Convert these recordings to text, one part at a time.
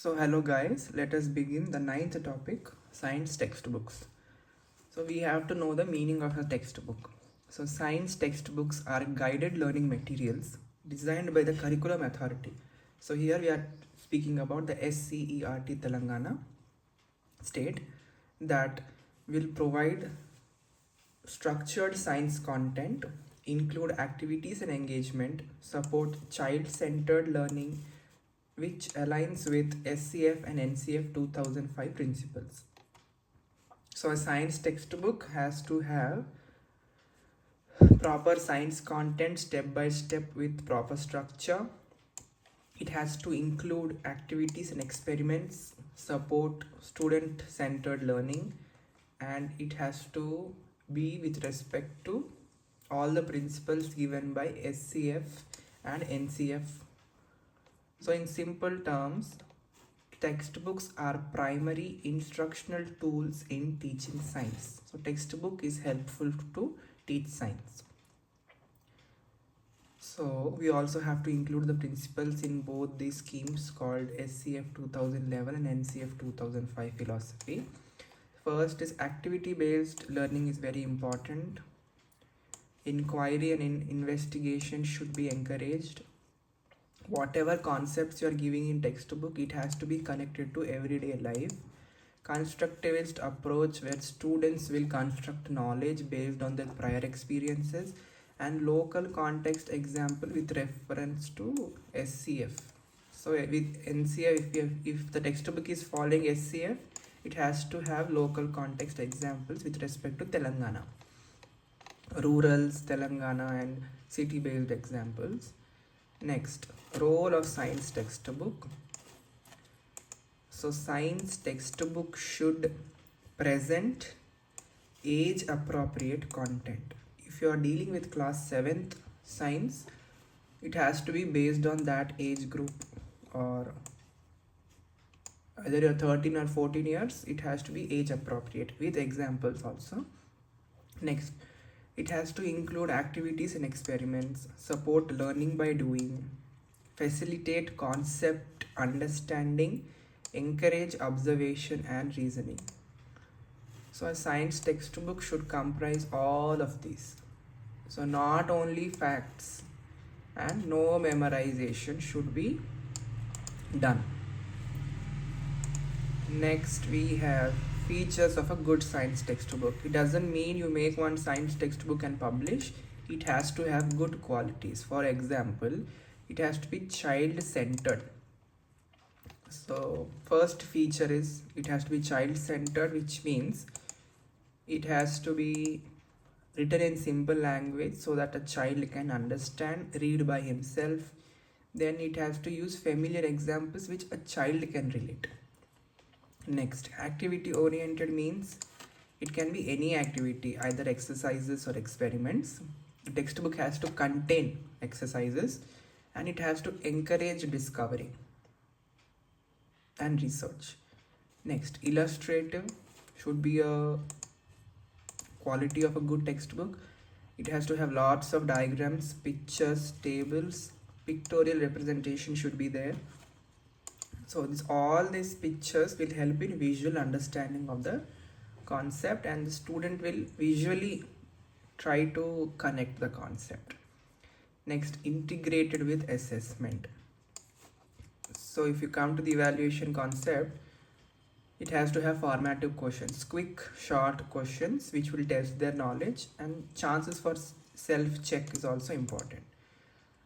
So hello guys, let us begin the ninth topic, science textbooks. So we have to know the meaning of a textbook. So science textbooks are guided learning materials designed by the curriculum authority. So here we are speaking about the SCERT Telangana state that will provide structured science content, include activities and engagement, support child-centered learning, which aligns with SCF and NCF 2005 principles. So a science textbook has to have proper science content step by step with proper structure. It has to include activities and experiments, support student-centered learning, and it has to be with respect to all the principles given by SCF and NCF. So in simple terms, textbooks are primary instructional tools in teaching science. So textbook is helpful to teach science. So we also have to include the principles in both these schemes called SCF 2011 and NCF 2005 philosophy. First is activity based learning is very important. Inquiry and investigation should be encouraged. Whatever concepts you are giving in textbook, it has to be connected to everyday life. Constructivist approach where students will construct knowledge based on their prior experiences, and local context example with reference to SCF. So with NCF, if the textbook is following SCF, it has to have local context examples with respect to Telangana, rurals, Telangana, and city based examples. Next, role of science textbook. So science textbook should present age appropriate content. If you are dealing with class 7th science, it has to be based on that age group, or either you're 13 or 14 years, it has to be age appropriate with examples also. Next, it has to include activities and experiments, support learning by doing, facilitate concept understanding, encourage observation and reasoning. So a science textbook should comprise all of these. So not only facts, and no memorization should be done. Next we have features of a good science textbook. It doesn't mean you make one science textbook and publish. It has to have good qualities. For example, it has to be child-centered. So first feature is it has to be child-centered, which means it has to be written in simple language so that a child can understand, read by himself. Then it has to use familiar examples which a child can relate. Next, activity oriented means it can be any activity, either exercises or experiments. The textbook has to contain exercises, and it has to encourage discovery and research. Next, illustrative should be a quality of a good textbook. It has to have lots of diagrams, pictures, tables, pictorial representation should be there. So all these pictures will help in visual understanding of the concept, and the student will visually try to connect the concept. Next, integrated with assessment. So if you come to the evaluation concept, it has to have formative questions, quick, short questions which will test their knowledge, and chances for self-check is also important.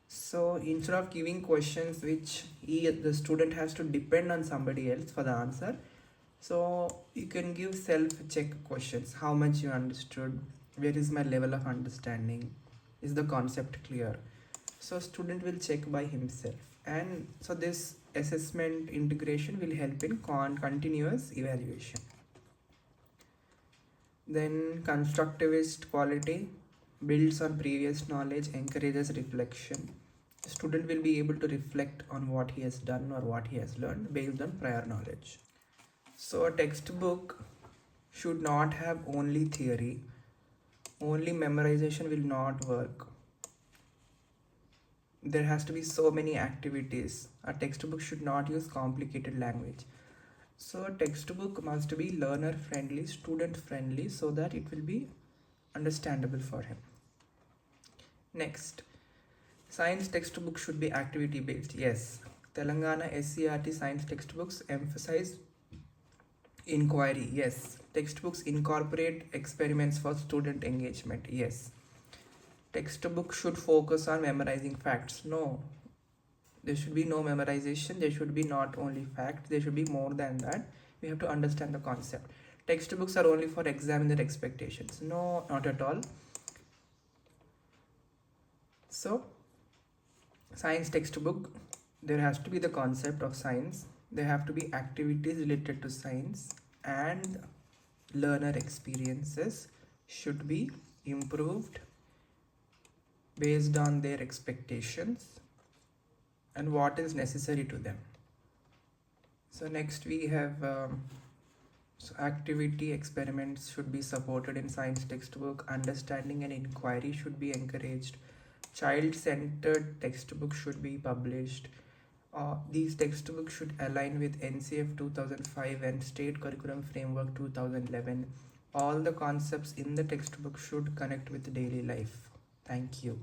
So instead of giving questions which the student has to depend on somebody else for the answer, so you can give self-check questions. How much you understood? Where is my level of understanding? Is the concept clear? So student will check by himself, and so this assessment integration will help in continuous evaluation. Then constructivist quality builds on previous knowledge, encourages reflection. The student will be able to reflect on what he has done or what he has learned based on prior knowledge. So a textbook should not have only theory. Only memorization will not work. there has to be so many activities. A textbook should not use complicated language. So a textbook must be learner friendly, student friendly, so that it will be understandable for him. Next, science textbook should be activity based. Yes, Telangana SCERT science textbooks emphasize inquiry. Yes, textbooks incorporate experiments for student engagement. Yes, textbook should focus on memorizing facts. No, there should be no memorization. There should be not only facts, there should be more than that. We have to understand the concept. Textbooks are only for examine their expectations. No, not at all. So science textbook, there has to be the concept of science, there have to be activities related to science, and learner experiences should be improved based on their expectations and what is necessary to them. So next we have so activity experiments should be supported in science textbook. Understanding and inquiry should be encouraged. Child-centered textbook should be published. These textbooks should align with NCF 2005 and State Curriculum Framework 2011. All the concepts in the textbook should connect with daily life. Thank you.